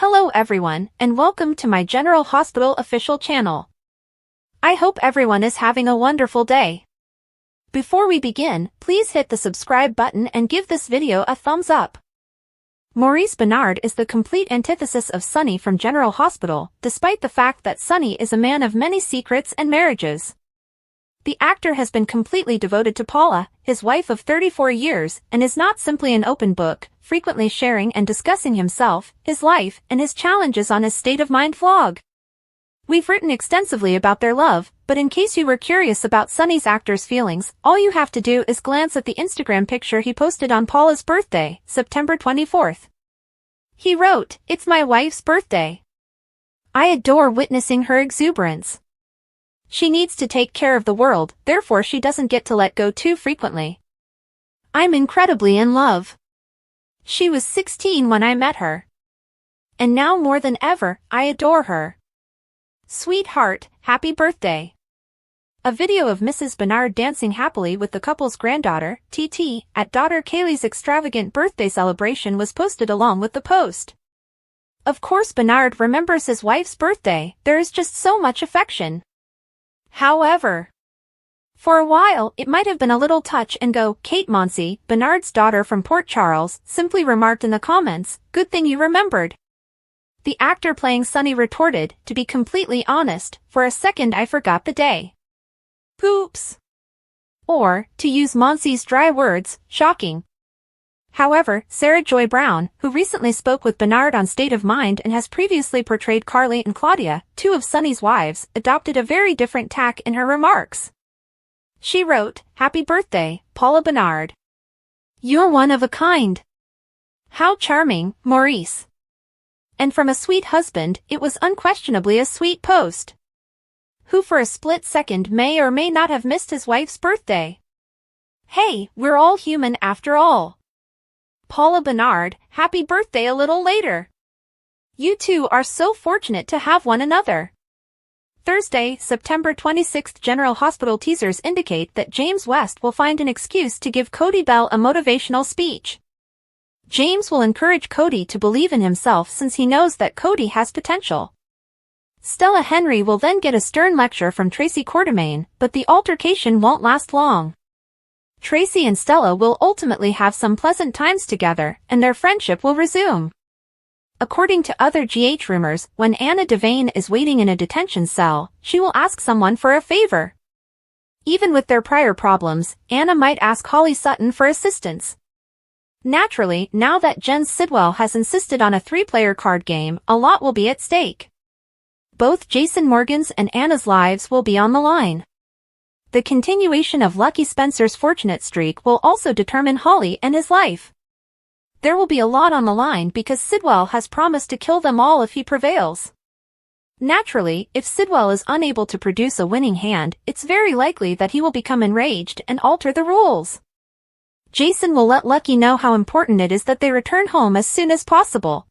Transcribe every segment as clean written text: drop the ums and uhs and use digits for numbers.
Hello everyone, and welcome to my General Hospital official channel. I hope everyone is having a wonderful day. Before we begin, please hit the subscribe button and give this video a thumbs up. Maurice Benard is the complete antithesis of Sonny from General Hospital, despite the fact that Sonny is a man of many secrets and marriages. The actor has been completely devoted to Paula, his wife of 34 years, and is not simply an open book, frequently sharing and discussing himself, his life, and his challenges on his State of Mind vlog. We've written extensively about their love, but in case you were curious about Sonny's actor's feelings, all you have to do is glance at the Instagram picture he posted on Paula's birthday, September 24th. He wrote, "It's my wife's birthday. I adore witnessing her exuberance. She needs to take care of the world, therefore she doesn't get to let go too frequently. I'm incredibly in love. She was 16 when I met her. And now more than ever, I adore her. Sweetheart, happy birthday." A video of Mrs. Benard dancing happily with the couple's granddaughter, TT, at daughter Kaylee's extravagant birthday celebration was posted along with the post. Of course Benard remembers his wife's birthday, there is just so much affection. However, for a while, it might have been a little touch and go. Kate Monsey, Benard's daughter from Port Charles, simply remarked in the comments, "Good thing you remembered." The actor playing Sonny retorted, "To be completely honest, for a second I forgot the day. Oops." Or, to use Monsey's dry words, shocking. However, Sarah Joy Brown, who recently spoke with Benard on State of Mind and has previously portrayed Carly and Claudia, two of Sonny's wives, adopted a very different tack in her remarks. She wrote, "Happy birthday, Paula Benard. You're one of a kind. How charming, Maurice." And from a sweet husband, it was unquestionably a sweet post. Who for a split second may or may not have missed his wife's birthday. Hey, we're all human after all. Paula Benard, happy birthday a little later. You two are so fortunate to have one another. Thursday, September 26th. General Hospital teasers indicate that James West will find an excuse to give Cody Bell a motivational speech. James will encourage Cody to believe in himself since he knows that Cody has potential. Stella Henry will then get a stern lecture from Tracy Quartermaine, but the altercation won't last long. Tracy and Stella will ultimately have some pleasant times together, and their friendship will resume. According to other GH rumors, when Anna Devane is waiting in a detention cell, she will ask someone for a favor. Even with their prior problems, Anna might ask Holly Sutton for assistance. Naturally, now that Jen Sidwell has insisted on a 3-player card game, a lot will be at stake. Both Jason Morgan's and Anna's lives will be on the line. The continuation of Lucky Spencer's fortunate streak will also determine Holly and his life. There will be a lot on the line because Sidwell has promised to kill them all if he prevails. Naturally, if Sidwell is unable to produce a winning hand, it's very likely that he will become enraged and alter the rules. Jason will let Lucky know how important it is that they return home as soon as possible.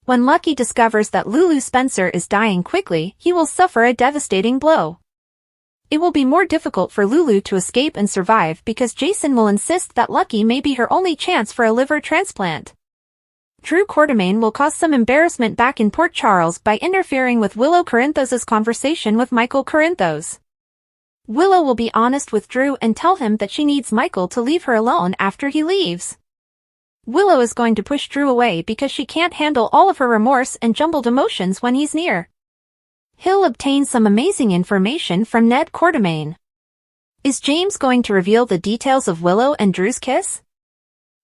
When Lucky discovers that Lulu Spencer is dying quickly, he will suffer a devastating blow. It will be more difficult for Lulu to escape and survive because Jason will insist that Lucky may be her only chance for a liver transplant. Drew Quartermaine will cause some embarrassment back in Port Charles by interfering with Willow Corinthos' conversation with Michael Corinthos. Willow will be honest with Drew and tell him that she needs Michael to leave her alone after he leaves. Willow is going to push Drew away because she can't handle all of her remorse and jumbled emotions when he's near. He'll obtain some amazing information from Ned Quartermaine. Is James going to reveal the details of Willow and Drew's kiss?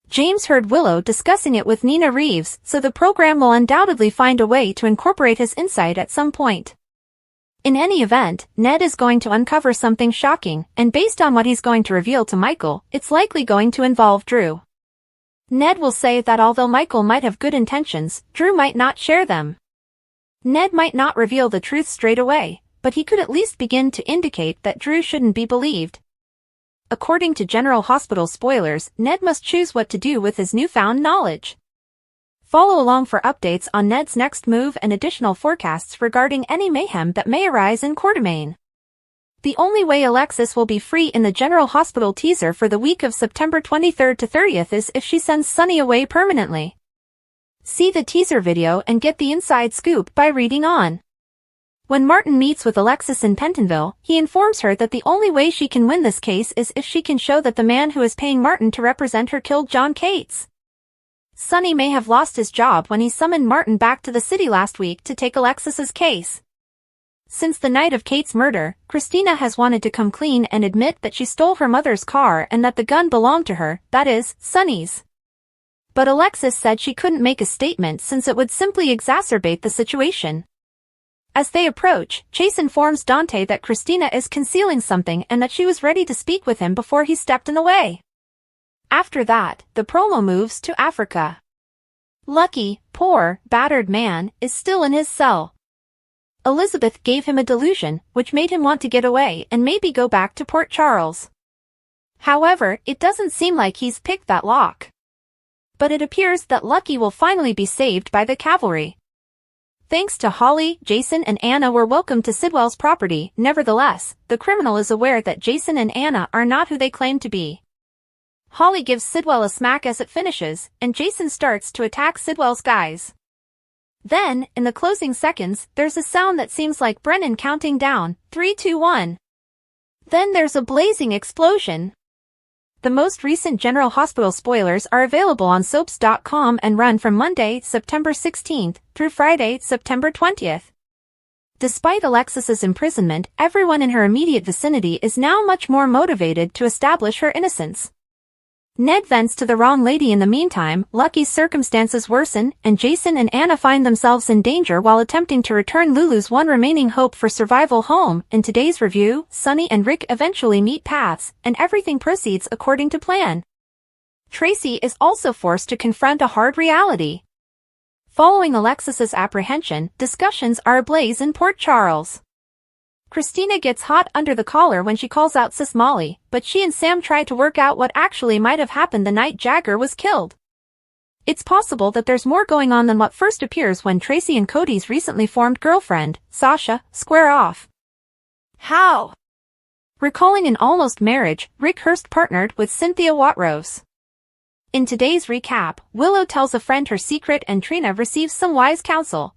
James heard Willow discussing it with Nina Reeves, so the program will undoubtedly find a way to incorporate his insight at some point. In any event, Ned is going to uncover something shocking, and based on what he's going to reveal to Michael, it's likely going to involve Drew. Ned will say that although Michael might have good intentions, Drew might not share them. Ned might not reveal the truth straight away, but he could at least begin to indicate that Drew shouldn't be believed. According to General Hospital spoilers, Ned must choose what to do with his newfound knowledge. Follow along for updates on Ned's next move and additional forecasts regarding any mayhem that may arise in Quartermaine. The only way Alexis will be free in the General Hospital teaser for the week of September 23rd to 30th is if she sends Sonny away permanently. See the teaser video and get the inside scoop by reading on. When Martin meets with Alexis in Pentonville, he informs her that the only way she can win this case is if she can show that the man who is paying Martin to represent her killed John Cates. Sonny may have lost his job when he summoned Martin back to the city last week to take Alexis's case. Since the night of Kate's murder, Christina has wanted to come clean and admit that she stole her mother's car and that the gun belonged to her, that is, Sonny's. But Alexis said she couldn't make a statement since it would simply exacerbate the situation. As they approach, Chase informs Dante that Christina is concealing something and that she was ready to speak with him before he stepped in the way. After that, the promo moves to Africa. Lucky, poor, battered man, is still in his cell. Elizabeth gave him a delusion, which made him want to get away and maybe go back to Port Charles. However, it doesn't seem like he's picked that lock. But it appears that Lucky will finally be saved by the cavalry. Thanks to Holly, Jason and Anna were welcomed to Sidwell's property. Nevertheless, the criminal is aware that Jason and Anna are not who they claim to be. Holly gives Sidwell a smack as it finishes, and Jason starts to attack Sidwell's guys. Then, in the closing seconds, there's a sound that seems like Brennan counting down, 3, 2, 1. Then there's a blazing explosion. The most recent General Hospital spoilers are available on soaps.com and run from Monday, September 16th, through Friday, September 20th. Despite Alexis's imprisonment, everyone in her immediate vicinity is now much more motivated to establish her innocence. Ned vents to the wrong lady in the meantime, Lucky's circumstances worsen, and Jason and Anna find themselves in danger while attempting to return Lulu's one remaining hope for survival home. In today's review, Sonny and Rick eventually meet paths, and everything proceeds according to plan. Tracy is also forced to confront a hard reality. Following Alexis's apprehension, discussions are ablaze in Port Charles. Christina gets hot under the collar when she calls out Sis Molly, but she and Sam try to work out what actually might have happened the night Jagger was killed. It's possible that there's more going on than what first appears when Tracy and Cody's recently formed girlfriend, Sasha, square off. How? Recalling an almost marriage, Rick Hurst partnered with Cynthia Watrose. In today's recap, Willow tells a friend her secret and Trina receives some wise counsel.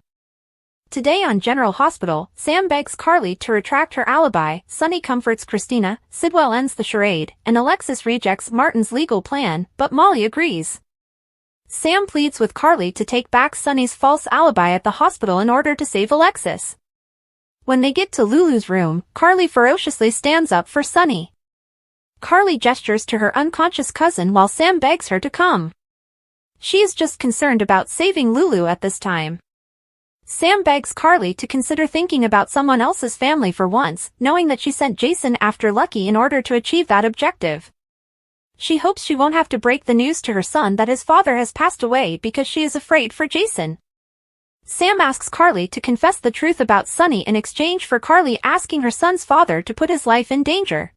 Today on General Hospital, Sam begs Carly to retract her alibi, Sonny comforts Christina, Sidwell ends the charade, and Alexis rejects Martin's legal plan, but Molly agrees. Sam pleads with Carly to take back Sonny's false alibi at the hospital in order to save Alexis. When they get to Lulu's room, Carly ferociously stands up for Sonny. Carly gestures to her unconscious cousin while Sam begs her to come. She is just concerned about saving Lulu at this time. Sam begs Carly to consider thinking about someone else's family for once, knowing that she sent Jason after Lucky in order to achieve that objective. She hopes she won't have to break the news to her son that his father has passed away because she is afraid for Jason. Sam asks Carly to confess the truth about Sonny in exchange for Carly asking her son's father to put his life in danger.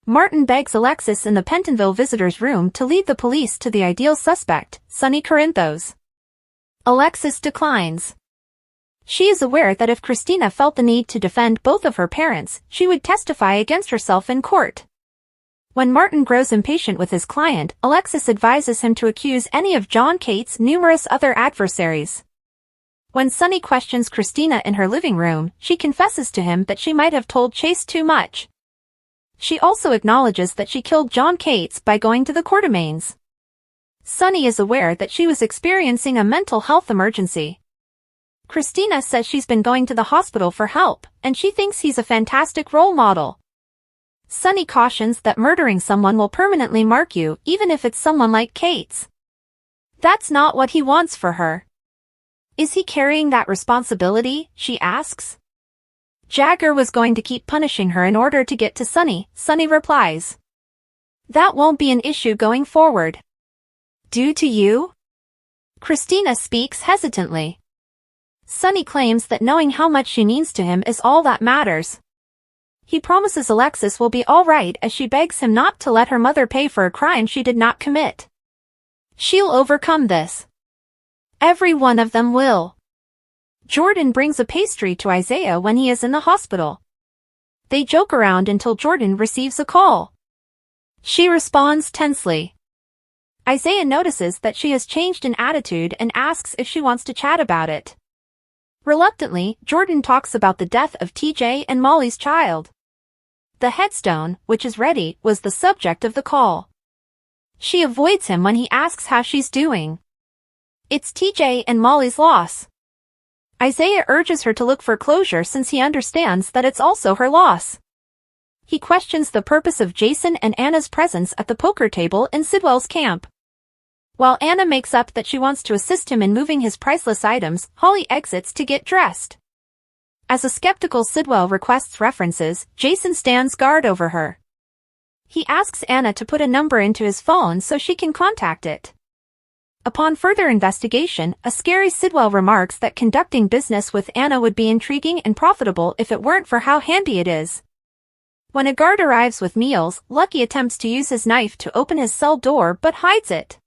Martin begs Alexis in the Pentonville visitor's room to lead the police to the ideal suspect, Sonny Corinthos. Alexis declines. She is aware that if Christina felt the need to defend both of her parents, she would testify against herself in court. When Martin grows impatient with his client, Alexis advises him to accuse any of John Cates' numerous other adversaries. When Sonny questions Christina in her living room, she confesses to him that she might have told Chase too much. She also acknowledges that she killed John Cates by going to the Quartermaines. Sonny is aware that she was experiencing a mental health emergency. Christina says she's been going to the hospital for help, and she thinks he's a fantastic role model. Sonny cautions that murdering someone will permanently mark you, even if it's someone like Cates. That's not what he wants for her. Is he carrying that responsibility, she asks. Jagger was going to keep punishing her in order to get to Sonny, Sonny replies. That won't be an issue going forward. Due to you? Christina speaks hesitantly. Sonny claims that knowing how much she means to him is all that matters. He promises Alexis will be all right as she begs him not to let her mother pay for a crime she did not commit. She'll overcome this. Every one of them will. Jordan brings a pastry to Isaiah when he is in the hospital. They joke around until Jordan receives a call. She responds tensely. Isaiah notices that she has changed in attitude and asks if she wants to chat about it. Reluctantly, Jordan talks about the death of TJ and Molly's child. The headstone, which is ready, was the subject of the call. She avoids him when he asks how she's doing. It's TJ and Molly's loss. Isaiah urges her to look for closure since he understands that it's also her loss. He questions the purpose of Jason and Anna's presence at the poker table in Sidwell's camp. While Anna makes up that she wants to assist him in moving his priceless items, Holly exits to get dressed. As a skeptical Sidwell requests references, Jason stands guard over her. He asks Anna to put a number into his phone so she can contact it. Upon further investigation, a scary Sidwell remarks that conducting business with Anna would be intriguing and profitable if it weren't for how handy it is. When a guard arrives with meals, Lucky attempts to use his knife to open his cell door but hides it.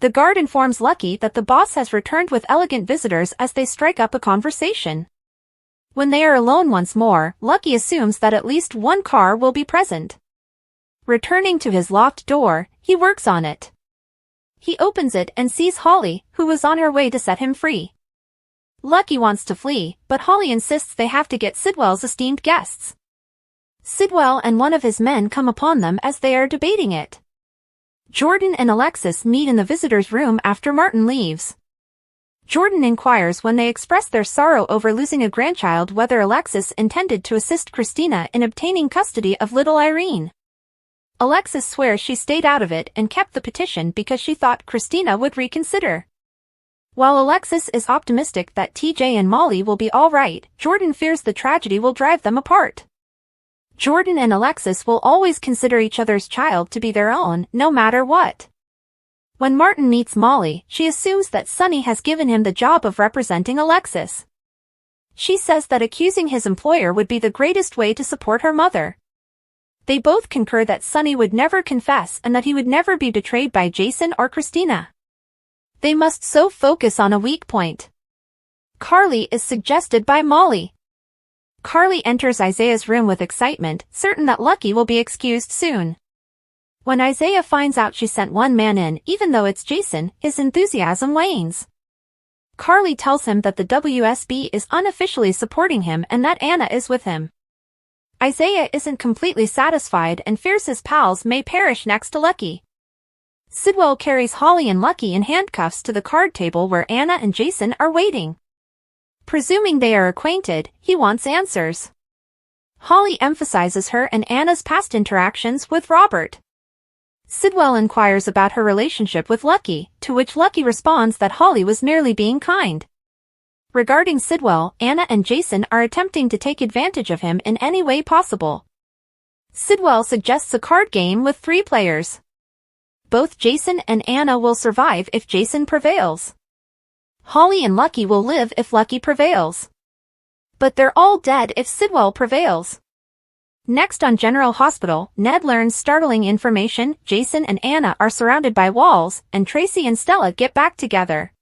The guard informs Lucky that the boss has returned with elegant visitors as they strike up a conversation. When they are alone once more, Lucky assumes that at least one car will be present. Returning to his locked door, he works on it. He opens it and sees Holly, who was on her way to set him free. Lucky wants to flee, but Holly insists they have to get Sidwell's esteemed guests. Sidwell and one of his men come upon them as they are debating it. Jordan and Alexis meet in the visitor's room after Martin leaves. Jordan inquires when they express their sorrow over losing a grandchild whether Alexis intended to assist Christina in obtaining custody of little Irene. Alexis swears she stayed out of it and kept the petition because she thought Christina would reconsider. While Alexis is optimistic that TJ and Molly will be all right, Jordan fears the tragedy will drive them apart. Jordan and Alexis will always consider each other's child to be their own, no matter what. When Martin meets Molly, she assumes that Sonny has given him the job of representing Alexis. She says that accusing his employer would be the greatest way to support her mother. They both concur that Sonny would never confess and that he would never be betrayed by Jason or Christina. They must so focus on a weak point. Carly is suggested by Molly. Carly enters Isaiah's room with excitement, certain that Lucky will be excused soon. When Isaiah finds out she sent one man in, even though it's Jason, his enthusiasm wanes. Carly tells him that the WSB is unofficially supporting him and that Anna is with him. Isaiah isn't completely satisfied and fears his pals may perish next to Lucky. Sidwell carries Holly and Lucky in handcuffs to the card table where Anna and Jason are waiting. Presuming they are acquainted, he wants answers. Holly emphasizes her and Anna's past interactions with Robert. Sidwell inquires about her relationship with Lucky, to which Lucky responds that Holly was merely being kind. Regarding Sidwell, Anna and Jason are attempting to take advantage of him in any way possible. Sidwell suggests a card game with 3 players. Both Jason and Anna will survive if Jason prevails. Holly and Lucky will live if Lucky prevails. But they're all dead if Sidwell prevails. Next on General Hospital, Ned learns startling information. Jason and Anna are surrounded by walls, and Tracy and Stella get back together.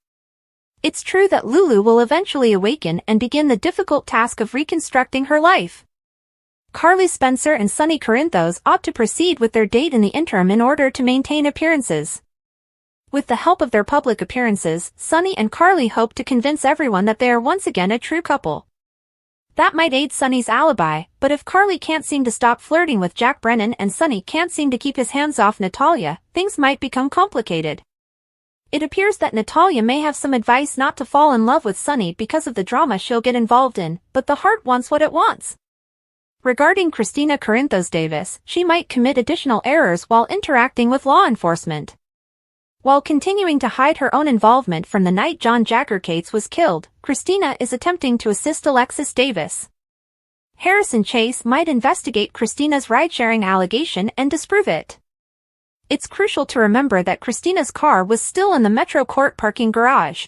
It's true that Lulu will eventually awaken and begin the difficult task of reconstructing her life. Carly Spencer and Sonny Corinthos ought to proceed with their date in the interim in order to maintain appearances. With the help of their public appearances, Sonny and Carly hope to convince everyone that they are once again a true couple. That might aid Sonny's alibi, but if Carly can't seem to stop flirting with Jack Brennan and Sonny can't seem to keep his hands off Natalia, things might become complicated. It appears that Natalia may have some advice not to fall in love with Sonny because of the drama she'll get involved in, but the heart wants what it wants. Regarding Christina Corinthos Davis, she might commit additional errors while interacting with law enforcement. While continuing to hide her own involvement from the night John Jagger Cates was killed, Christina is attempting to assist Alexis Davis. Harrison Chase might investigate Christina's ride-sharing allegation and disprove it. It's crucial to remember that Christina's car was still in the Metro Court parking garage.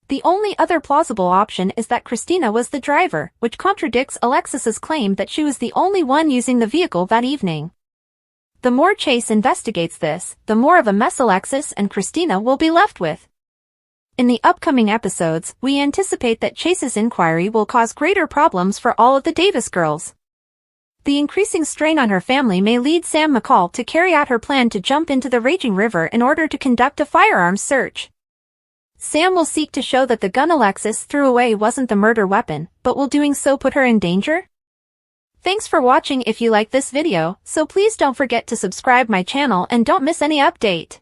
The only other plausible option is that Christina was the driver, which contradicts Alexis's claim that she was the only one using the vehicle that evening. The more Chase investigates this, the more of a mess Alexis and Christina will be left with. In the upcoming episodes, we anticipate that Chase's inquiry will cause greater problems for all of the Davis girls. The increasing strain on her family may lead Sam McCall to carry out her plan to jump into the raging river in order to conduct a firearms search. Sam will seek to show that the gun Alexis threw away wasn't the murder weapon, but will doing so put her in danger? Thanks for watching. If you like this video, so please don't forget to subscribe my channel and don't miss any update.